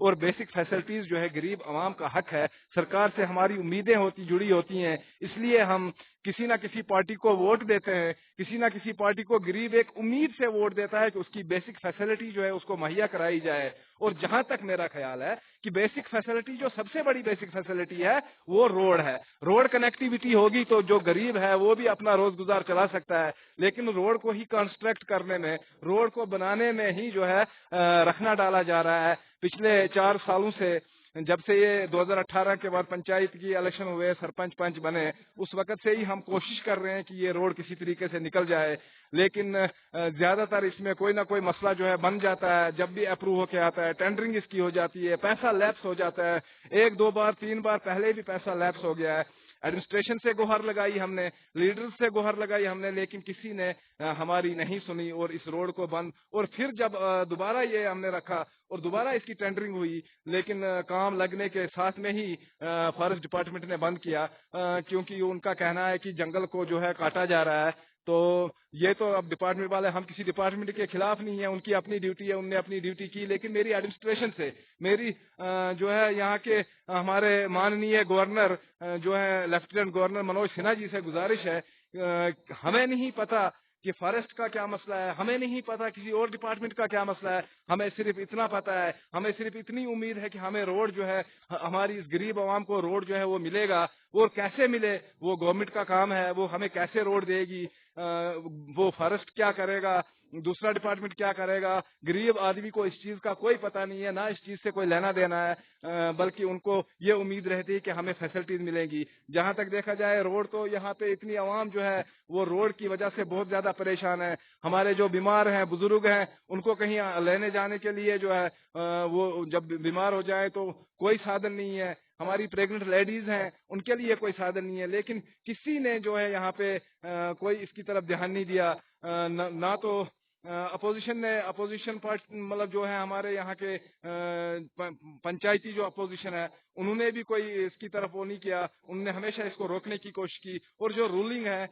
اور basic facilities جو ہے غریب عوام کا حق ہے. سرکار سے ہماری امیدیں جڑی ہوتی ہیں, اس لیے ہم کسی نہ کسی پارٹی کو ووٹ دیتے ہیں. کسی نہ کسی پارٹی کو غریب ایک امید سے ووٹ دیتا ہے کہ اس کی بیسک فیسلٹی جو ہے اس کو مہیا کرائی جائے. اور جہاں تک میرا خیال ہے کہ بیسک فیسلٹی جو سب سے بڑی بیسک فیسلٹی ہے وہ روڈ ہے. روڈ کنیکٹیویٹی ہوگی تو جو غریب ہے وہ بھی اپنا روز گزار چلا سکتا ہے, لیکن روڈ کو ہی کنسٹرکٹ کرنے میں, روڈ کو بنانے میں ہی جو ہے رکھنا ڈالا جا رہا ہے. پچھلے 4 سالوں سے, جب سے یہ 2018 کے بعد پنچایت کی الیکشن ہوئے, سرپنچ پنچ بنے, اس وقت سے ہی ہم کوشش کر رہے ہیں کہ یہ روڈ کسی طریقے سے نکل جائے, لیکن زیادہ تر اس میں کوئی نہ کوئی مسئلہ جو ہے بن جاتا ہے. جب بھی اپروو ہو کے آتا ہے, ٹینڈرنگ اس کی ہو جاتی ہے, پیسہ لیپس ہو جاتا ہے. 1 2 بار 3 بار پہلے بھی پیسہ لیپس ہو گیا ہے. ایڈمنسٹریشن سے گوہر لگائی ہم نے, لیڈرز سے گوہر لگائی ہم نے, لیکن کسی نے ہماری نہیں سنی اور اس روڈ کو بند. اور پھر جب دوبارہ یہ ہم نے رکھا اور دوبارہ اس کی ٹینڈرنگ ہوئی, لیکن کام لگنے کے ساتھ میں ہی فارسٹ ڈپارٹمنٹ نے بند کیا, کیونکہ ان کا کہنا ہے کہ جنگل کو جو ہے کاٹا جا رہا ہے. تو یہ تو اب ڈپارٹمنٹ والے, ہم کسی ڈپارٹمنٹ کے خلاف نہیں ہیں, ان کی اپنی ڈیوٹی ہے, ان نے اپنی ڈیوٹی کی. لیکن میری ایڈمنسٹریشن سے, میری جو ہے یہاں کے ہمارے ماننیے گورنر جو ہے لیفٹیننٹ گورنر منوج سنہا جی سے گزارش ہے, ہمیں نہیں پتا کہ فارسٹ کا کیا مسئلہ ہے, ہمیں نہیں پتا کسی اور ڈپارٹمنٹ کا کیا مسئلہ ہے, ہمیں صرف اتنا پتا ہے, ہمیں صرف اتنی امید ہے کہ ہمیں روڈ جو ہے, ہماری اس غریب عوام کو روڈ جو ہے وہ ملے گا. اور کیسے ملے وہ گورنمنٹ کا کام ہے, وہ ہمیں کیسے روڈ دے گی, وہ فارسٹ کیا کرے گا, دوسرا ڈپارٹمنٹ کیا کرے گا. غریب آدمی کو اس چیز کا کوئی پتہ نہیں ہے, نہ اس چیز سے کوئی لینا دینا ہے, بلکہ ان کو یہ امید رہتی ہے کہ ہمیں فیسلٹیز ملیں گی. جہاں تک دیکھا جائے روڈ تو یہاں پہ اتنی عوام جو ہے وہ روڈ کی وجہ سے بہت زیادہ پریشان ہے. ہمارے جو بیمار ہیں, بزرگ ہیں, ان کو کہیں لینے جانے کے لیے جو ہے وہ جب بیمار ہو جائے تو کوئی سادھن نہیں ہے. ہماری پریگننٹ لیڈیز ہیں, ان کے لیے کوئی سادھن نہیں ہے. لیکن کسی نے جو ہے یہاں پہ کوئی اس کی طرف دھیان نہیں دیا. نہ تو اپوزیشن پارٹی مطلب جو ہے ہمارے یہاں کے پنچایتی جو اپوزیشن ہے, انہوں نے بھی کوئی اس کی طرف وہ نہیں کیا. انہوں نے ہمیشہ اس کو روکنے کی کوشش کی. اور جو رولنگ ہے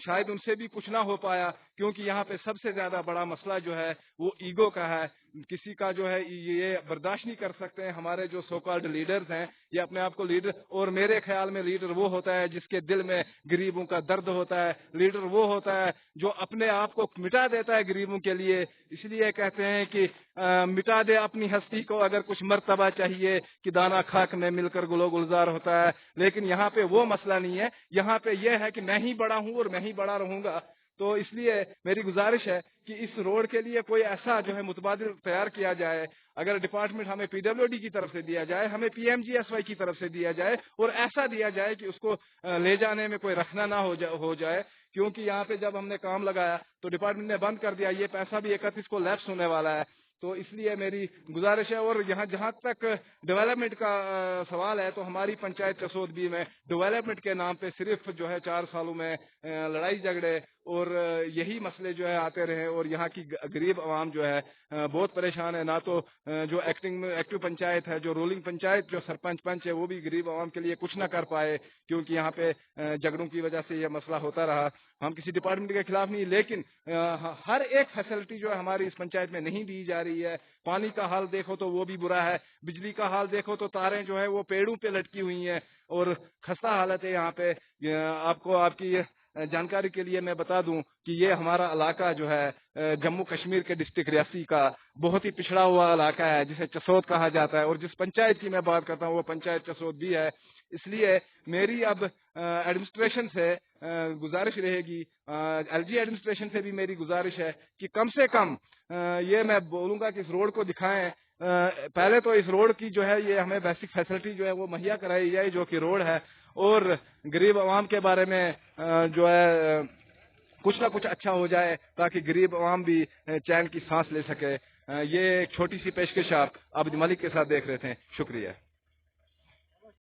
شاید ان سے بھی کچھ نہ ہو پایا, کیونکہ یہاں پہ سب سے زیادہ بڑا مسئلہ جو ہے وہ ایگو کا ہے. کسی کا جو ہے یہ برداشت نہیں کر سکتے ہیں. ہمارے جو سو کالڈ لیڈرز ہیں یہ اپنے آپ کو لیڈر, اور میرے خیال میں لیڈر وہ ہوتا ہے جس کے دل میں غریبوں کا درد ہوتا ہے. لیڈر وہ ہوتا ہے جو اپنے آپ کو مٹا دیتا ہے غریبوں کے لیے. اس لیے کہتے ہیں کہ مٹا دے اپنی ہستی کو اگر کچھ مرتبہ چاہیے, کہ دانا خاک میں مل کر گلو گلزار ہوتا ہے. لیکن یہاں پہ وہ مسئلہ نہیں ہے, یہاں پہ یہ ہے کہ میں ہی بڑا ہوں اور میں ہی بڑا رہوں گا. تو اس لیے میری گزارش ہے کہ اس روڈ کے لیے کوئی ایسا جو ہے متبادل تیار کیا جائے. اگر ڈپارٹمنٹ ہمیں PWD کی طرف سے دیا جائے, ہمیں PMGSY کی طرف سے دیا جائے, اور ایسا دیا جائے کہ اس کو لے جانے میں کوئی رکھنا نہ ہو جائے. کیونکہ یہاں پہ جب ہم نے کام لگایا تو ڈپارٹمنٹ نے بند کر دیا. یہ پیسہ بھی 31 کو لیپس ہونے والا ہے. تو اس لیے میری گزارش ہے. اور یہاں جہاں تک ڈیولپمنٹ کا سوال ہے, تو ہماری پنچایت چسود بی میں ڈیولپمنٹ کے نام پہ صرف جو ہے 4 سالوں میں لڑائی جھگڑے اور یہی مسئلے جو ہے آتے رہے, اور یہاں کی غریب عوام جو ہے بہت پریشان ہے. نہ تو جو ایکٹیو پنچایت ہے, جو رولنگ پنچایت, جو سرپنچ پنچ ہے, وہ بھی غریب عوام کے لیے کچھ نہ کر پائے, کیونکہ یہاں پہ جھگڑوں کی وجہ سے یہ مسئلہ ہوتا رہا. ہم کسی ڈپارٹمنٹ کے خلاف نہیں, لیکن ہر ایک فیسلٹی جو ہے ہماری اس پنچایت میں نہیں دی جا رہی ہے. پانی کا حال دیکھو تو وہ بھی برا ہے, بجلی کا حال دیکھو تو تاریں جو ہے وہ پیڑوں پہ لٹکی ہوئی ہیں, اور خستہ حالت ہے یہاں پہ. آپ کی جانکاری کے لیے میں بتا دوں کہ یہ ہمارا علاقہ جو ہے جموں کشمیر کے ڈسٹرکٹ ریاسی کا بہت ہی پچھڑا ہوا علاقہ ہے, جسے چسود کہا جاتا ہے. اور جس پنچایت کی میں بات کرتا ہوں وہ پنچایت چسود بھی ہے. اس لیے میری اب ایڈمنسٹریشن سے گزارش رہے گی, LG ایڈمنسٹریشن سے بھی میری گزارش ہے کہ کم سے کم یہ میں بولوں گا کہ اس روڈ کو دکھائیں. پہلے تو اس روڈ کی جو ہے یہ ہمیں بیسک فیسلٹی جو ہے وہ مہیا کرائی جائے, جو کہ روڈ ہے, اور غریب عوام کے بارے میں جو ہے کچھ نہ کچھ اچھا ہو جائے, تاکہ غریب عوام بھی چین کی سانس لے سکے. یہ ایک چھوٹی سی پیشکش آپ عبد ملک کے ساتھ دیکھ رہے تھے. شکریہ.